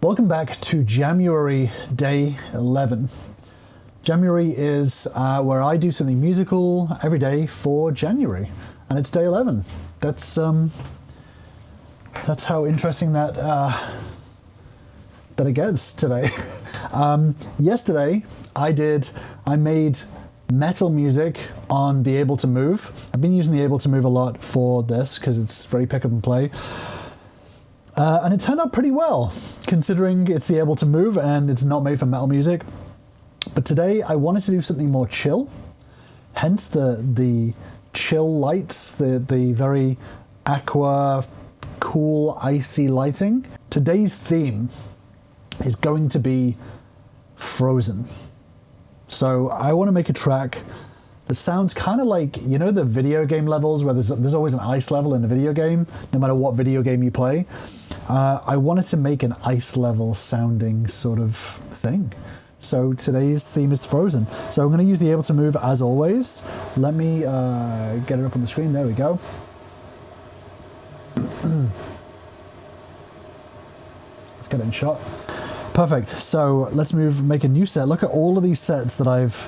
Welcome back to January day 11. January is where I do something musical every day for January, and it's day 11. That's how interesting that it gets today. Yesterday, I made metal music on the Ableton Move. I've been using the Ableton Move a lot for this because it's very pick up and play. And it turned out pretty well, considering it's the Ableton Move and it's not made for metal music. But today I wanted to do something more chill, hence the chill lights, the very aqua, cool, icy lighting. Today's theme is going to be Frozen. So I want to make a track that sounds kind of like, you know, the video game levels where there's always an ice level in a video game, no matter what video game you play. I wanted to make an ice level sounding sort of thing. So today's theme is Frozen. So I'm going to use the Ableton Move as always. Let me get it up on the screen. There we go. Let's get it in shot. Perfect. So let's make a new set. Look at all of these sets that I've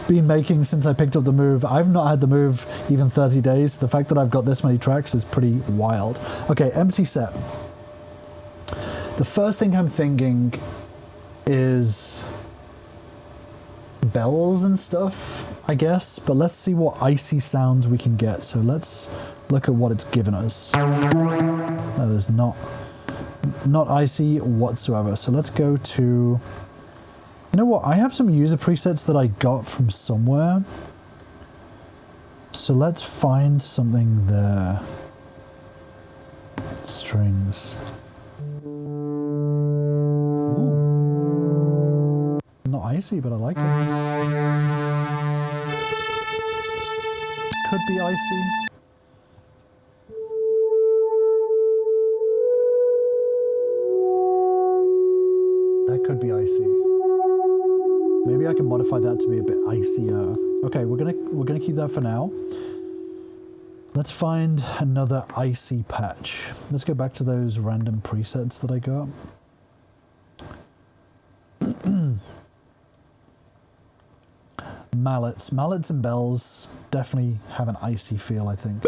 been making since I picked up the Move. I've not had the Move even 30 days. The fact that I've got this many tracks is pretty wild. Okay, empty set. The first thing I'm thinking is bells and stuff, I guess, but let's see what icy sounds we can get. So let's look at what it's given us. That is not icy whatsoever. So let's go to, you know what, I have some user presets that I got from somewhere. So let's find something there. Strings. Ooh. Not icy, but I like it. Could be icy. That could be icy. Maybe I can modify that to be a bit icier. Okay, we're gonna keep that for now. Let's find another icy patch. Let's go back to those random presets that I got. Mallets and bells definitely have an icy feel, I think.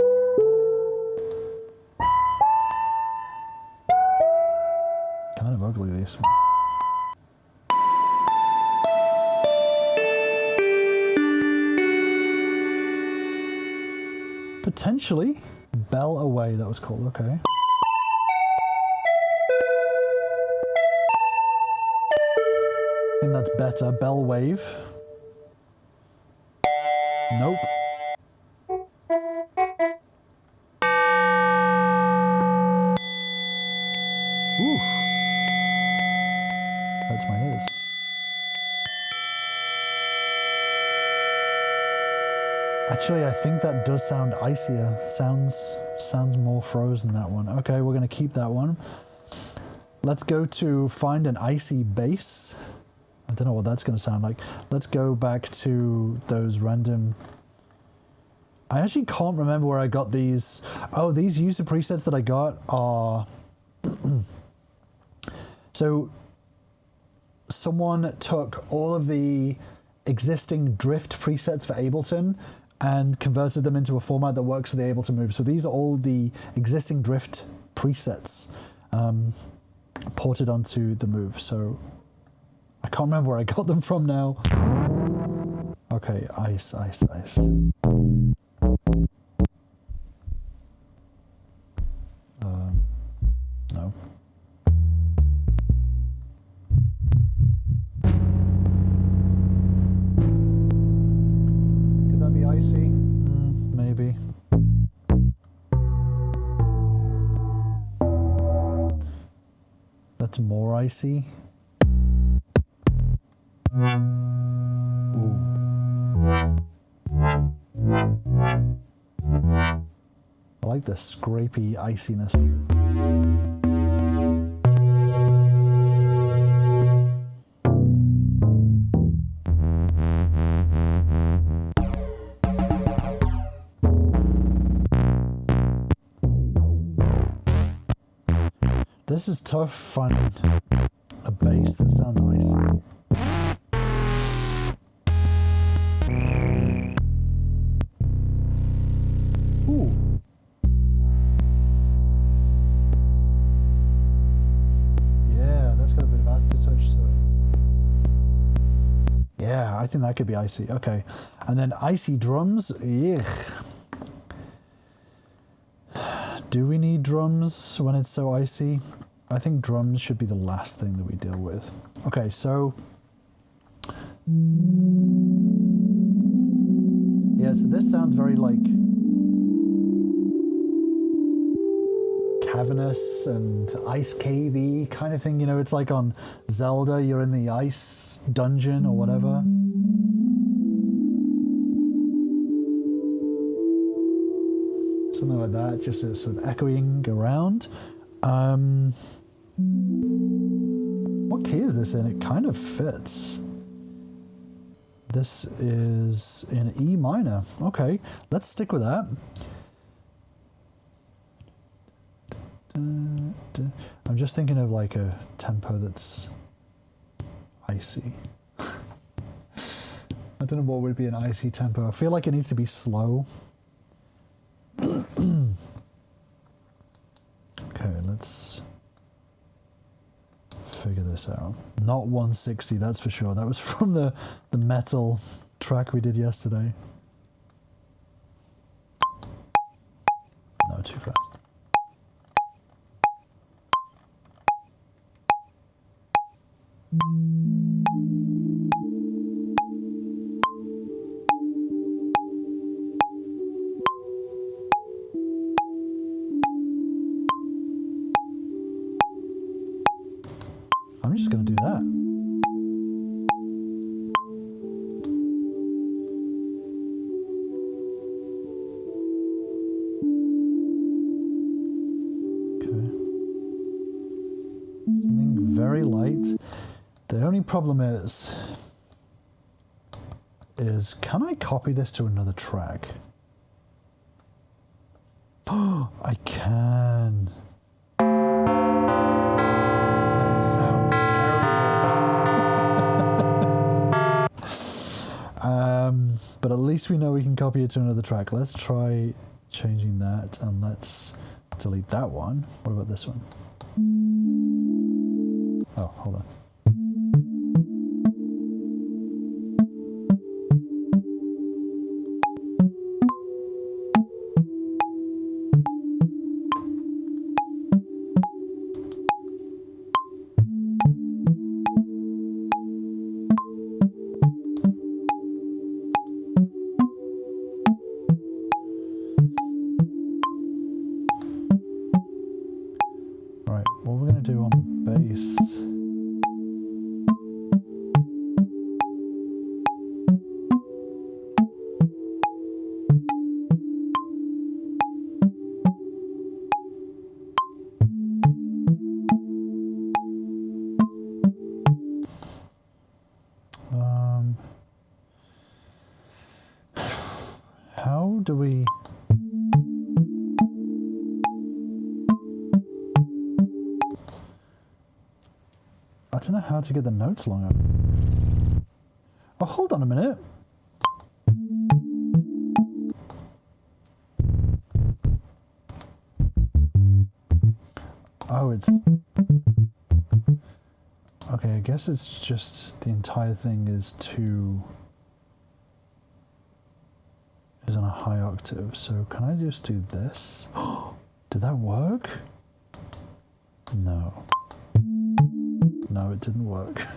Kind of ugly, this one. Potentially. Bell Away, that was called, okay. I think that's better. Bell Wave. Nope. Ooh. Hurts my ears. Actually, I think that does sound icier. Sounds more Frozen, that one. Okay, we're gonna keep that one. Let's go to find an icy bass. I don't know what that's gonna sound like. Let's go back to those random. I actually can't remember where I got these. Oh, these user presets that I got are. So someone took all of the existing drift presets for Ableton and converted them into a format that works for the Ableton Move. So these are all the existing drift presets ported onto the Move. So I can't remember where I got them from now. Okay, ice. No. Could that be icy? Maybe. That's more icy. Ooh. I like the scrapey iciness. This is tough finding a bass that sounds icy. Ooh. Yeah, that's got a bit of aftertouch to it. Yeah, I think that could be icy. Okay. And then icy drums. Yuck. Do we need drums when it's so icy? I think drums should be the last thing that we deal with. Okay, so... yeah, so this sounds very like... cavernous and ice cavey kind of thing. You know, it's like on Zelda, you're in the ice dungeon or whatever. Something like that, just sort of echoing around. What key is this in? It kind of fits. This is in E minor. Okay, let's stick with that. I'm just thinking of like a tempo that's icy. I don't know what would be an icy tempo. I feel like it needs to be slow. Okay, let's figure this out. Not 160, that's for sure. That was from the metal track we did yesterday. No, too fast. I'm just going to do that. Okay. Something very light. The only problem is can I copy this to another track? Oh, I can. But at least we know we can copy it to another track. Let's try changing that, and let's delete that one. What about this one? Oh, hold on. How do we... I don't know how to get the notes long enough. Oh, hold on a minute. Oh, it's... Okay, I guess it's just the entire thing is on a high octave. So can I just do this? Did that work? No. No, it didn't work.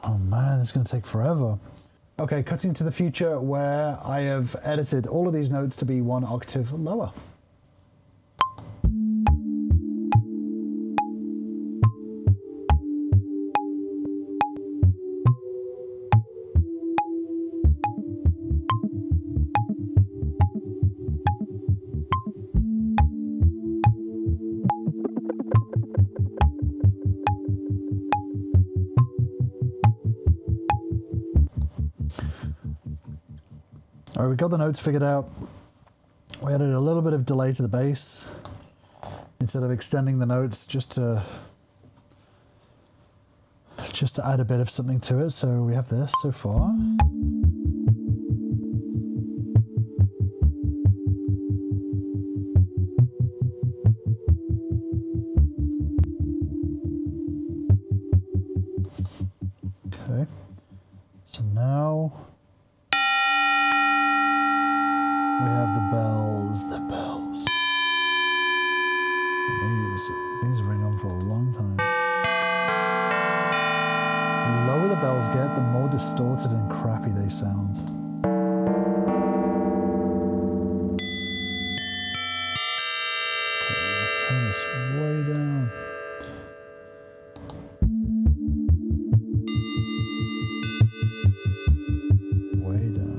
Oh man, it's going to take forever. Okay, cutting to the future where I have edited all of these notes to be one octave lower. All right, we got the notes figured out. We added a little bit of delay to the bass. instead of extending the notes just to add a bit of something to it. So we have this so far. Okay, so now we have the bells. These ring on for a long time. The lower the bells get, the more distorted and crappy they sound. Okay, turn this way down. Way down.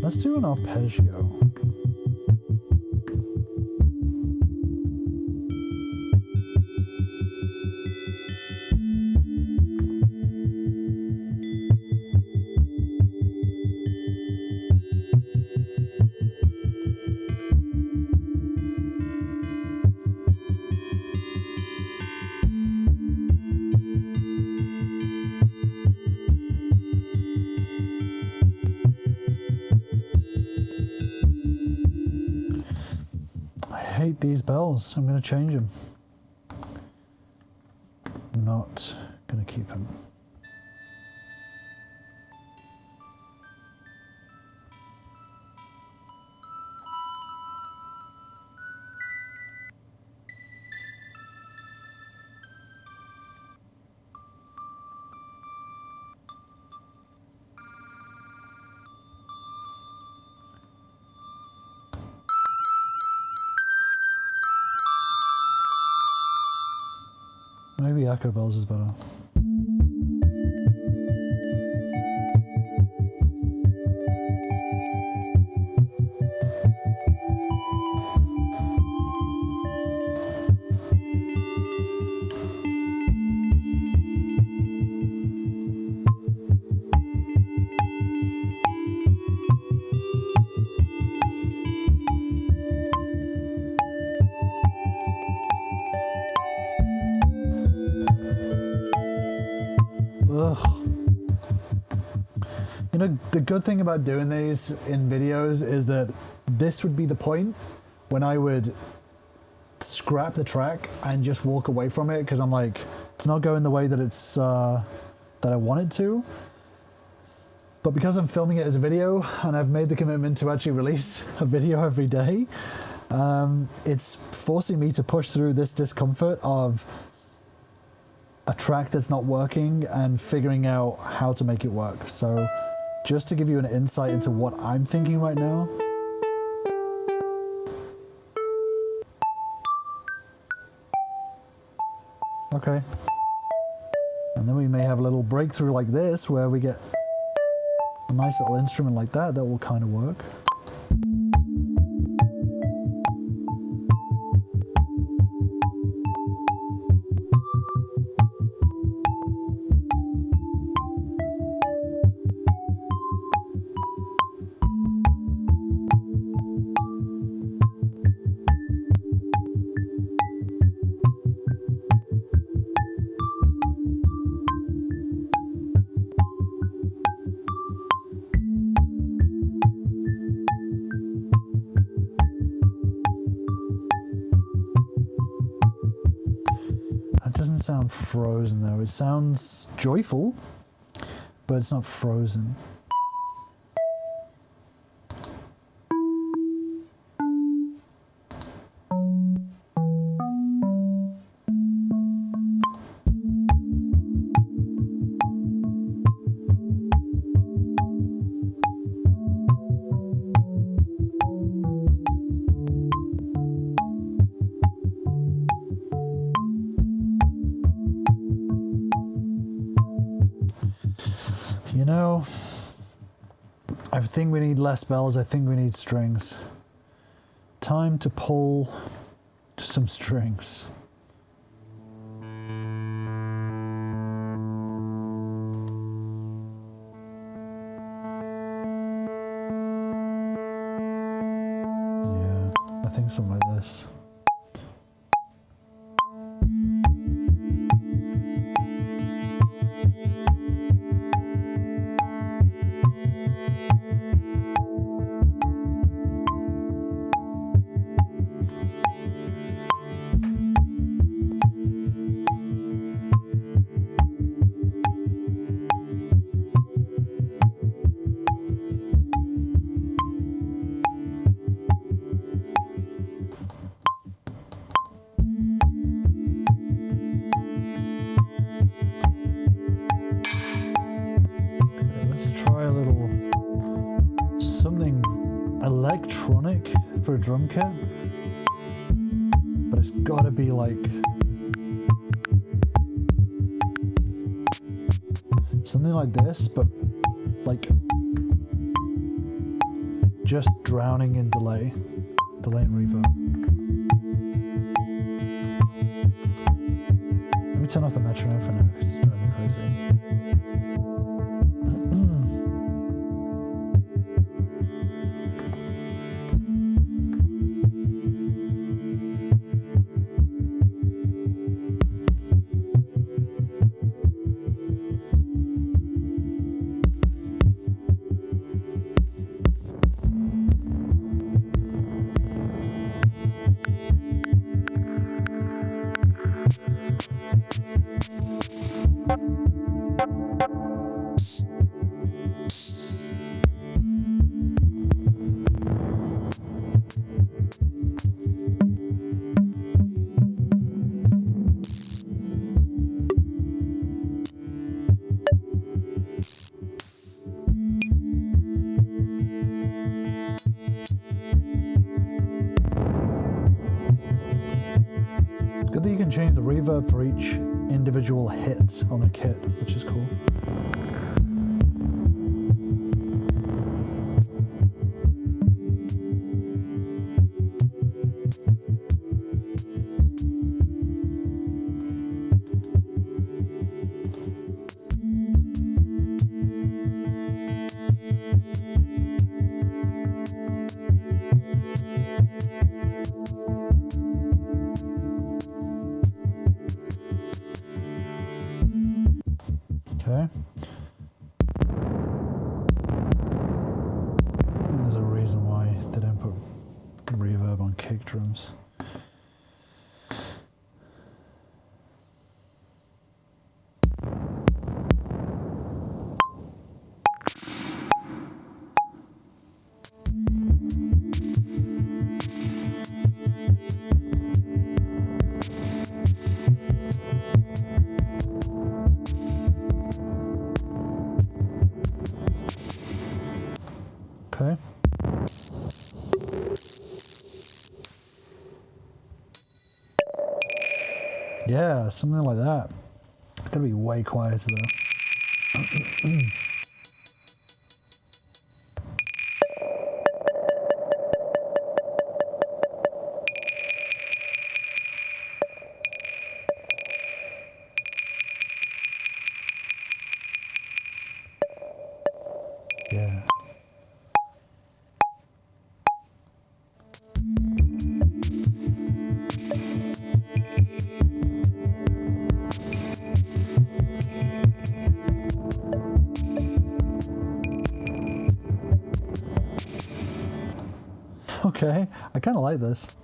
Let's do an arpeggio. I hate these bells. I'm going to change them. I'm not going to keep them. Maybe echo bells is better. Ugh. You know, the good thing about doing these in videos is that this would be the point when I would scrap the track and just walk away from it because I'm like, it's not going the way that it's that I want it to. But because I'm filming it as a video and I've made the commitment to actually release a video every day, it's forcing me to push through this discomfort of a track that's not working and figuring out how to make it work. So just to give you an insight into what I'm thinking right now. Okay. And then we may have a little breakthrough like this where we get a nice little instrument like that will kind of work. Doesn't sound frozen though. It sounds joyful, but it's not frozen. You know, I think we need less bells. I think we need strings. Time to pull some strings. Yeah, I think something like this. Electronic for a drum kit, but it's gotta be like something like this, but like just drowning in delay and reverb. Let me turn off the metronome for now because it's driving me crazy. Good that you can change the reverb for each individual hit on the kit, which is cool. Okay. There's a reason why they don't put reverb on kick drums. Okay. Yeah, something like that. It's gotta be way quieter though. Yeah. Okay, I kind of like this.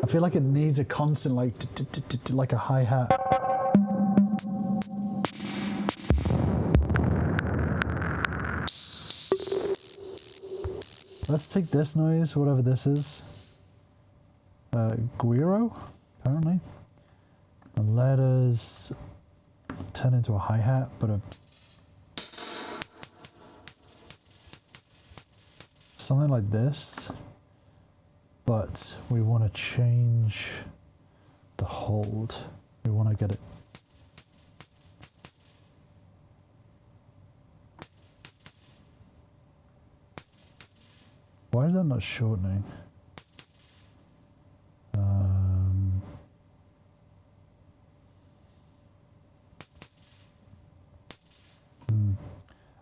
I feel like it needs a constant, like a hi-hat. Let's take this noise, whatever this is. Guiro, apparently. And let us turn into a hi-hat, but something like this. But we want to change the hold. We want to get it Why is that not shortening?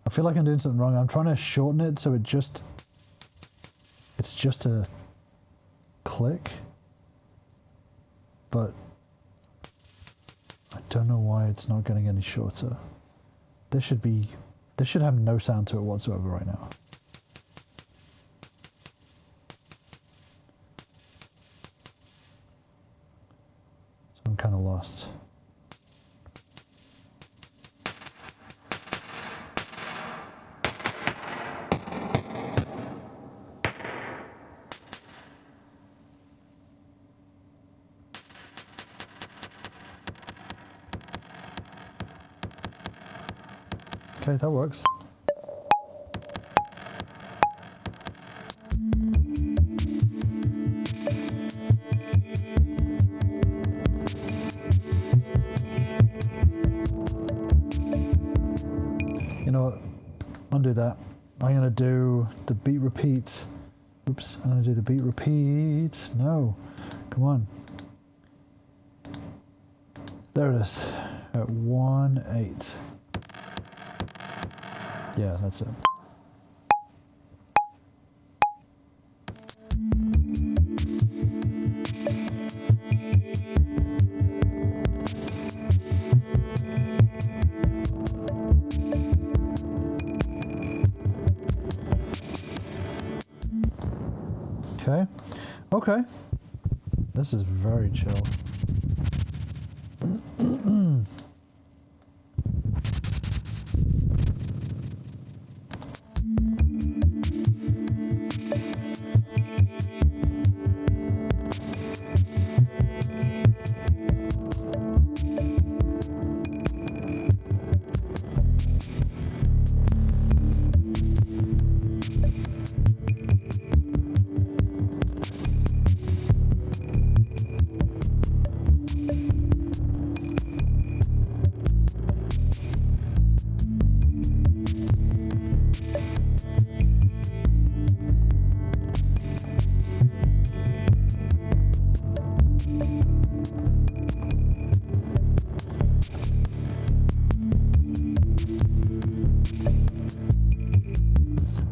I feel like I'm doing something wrong. I'm trying to shorten it so it's just a click, but I don't know why it's not getting any shorter. This should have no sound to it whatsoever right now. So I'm kind of lost. Okay, that works. You know what? Undo that. I'm going to do the beat repeat. Oops, I'm going to do the beat repeat. No, come on. There it is. At 1/8. Yeah, that's it. Okay. Okay. This is very chill.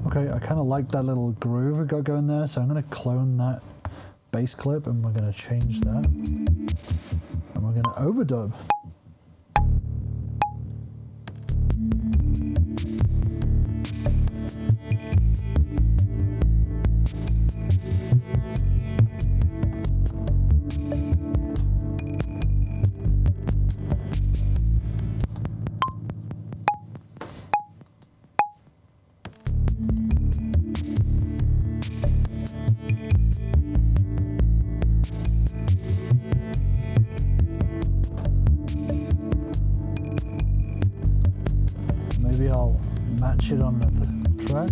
Okay, I kind of like that little groove we got going there, so I'm going to clone that bass clip and we're going to change that. And we're going to overdub. Maybe I'll match it on the track.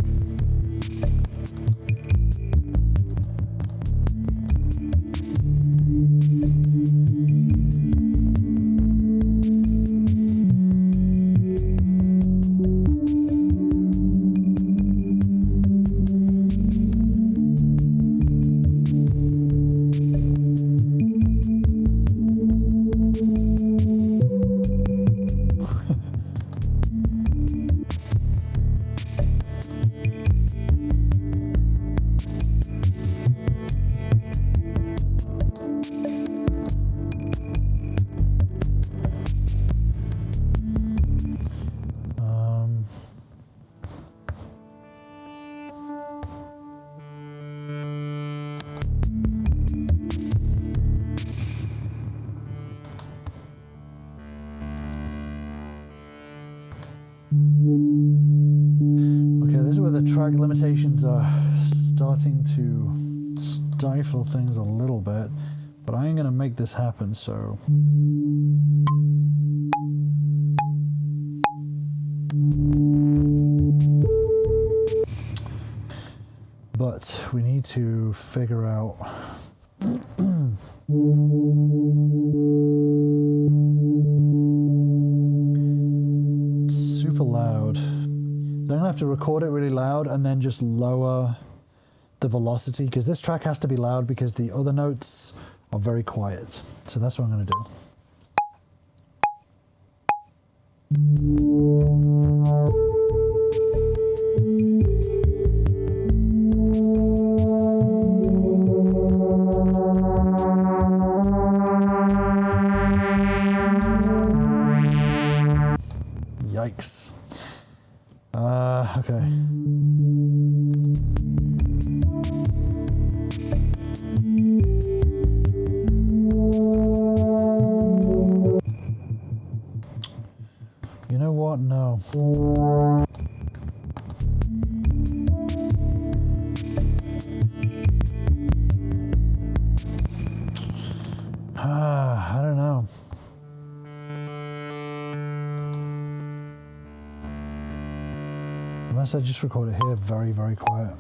Okay, this is where the track limitations are starting to stifle things a little bit, but I ain't gonna make this happen, so. But we need to figure out super loud. I'm gonna have to record it really loud and then just lower the velocity, because this track has to be loud because the other notes are very quiet. So that's what I'm going to do. Yikes. Okay. You know what? No. I don't know. Unless I just record it here very, very quiet.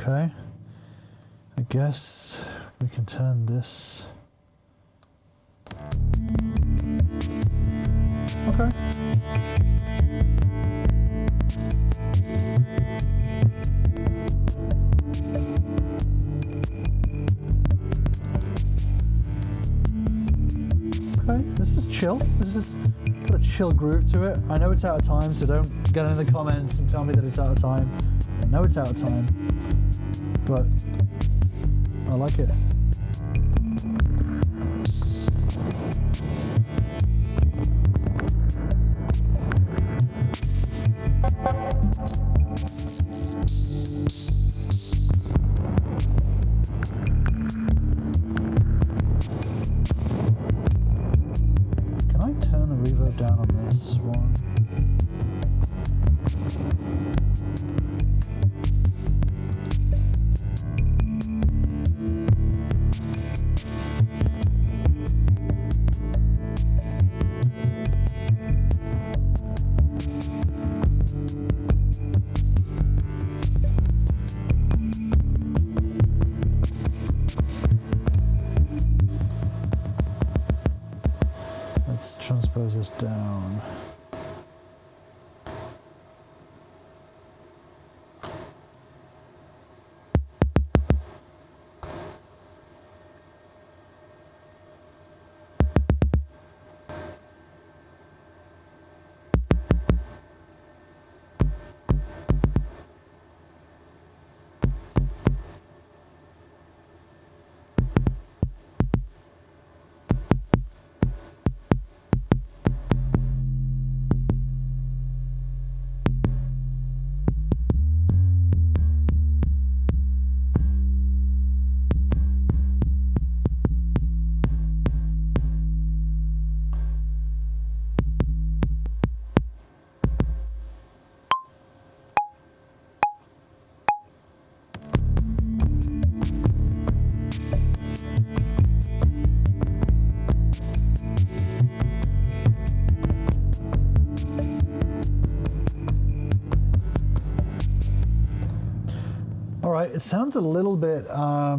Okay, I guess we can turn this. Okay. Okay, this is chill. This is got a chill groove to it. I know it's out of time, so don't get in the comments and tell me that it's out of time. I know it's out of time, but I like it. Can I turn the reverb down on this one? Let's transpose this down. All right, it sounds a little bit I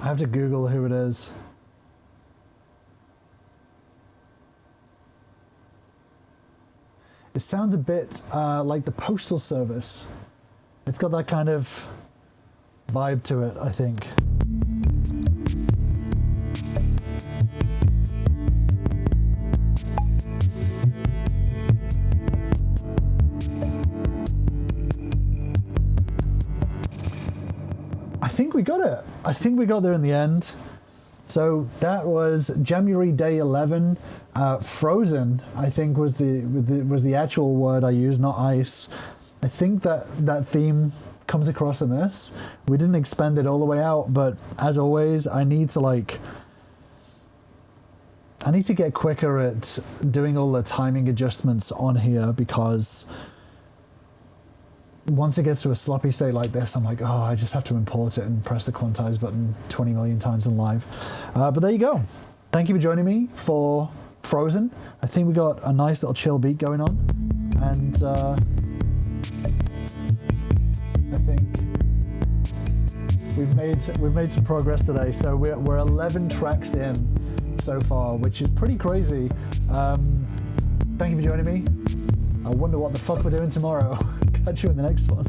have to Google who it is. It sounds a bit like the Postal Service. It's got that kind of vibe to it, I think. I think we got it. I think we got there in the end. So that was Jamuary day 11. Frozen, I think, was the actual word I used, not ice. I think that theme comes across in this. We didn't expand it all the way out, but as always, I need to get quicker at doing all the timing adjustments on here, because once it gets to a sloppy state like this, I'm like, oh, I just have to import it and press the quantize button 20 million times in live. But there you go. Thank you for joining me for Frozen. I think we got a nice little chill beat going on, and I think we've made some progress today. So we're 11 tracks in so far, which is pretty crazy. Thank you for joining me. I wonder what the fuck we're doing tomorrow. Catch you in the next one.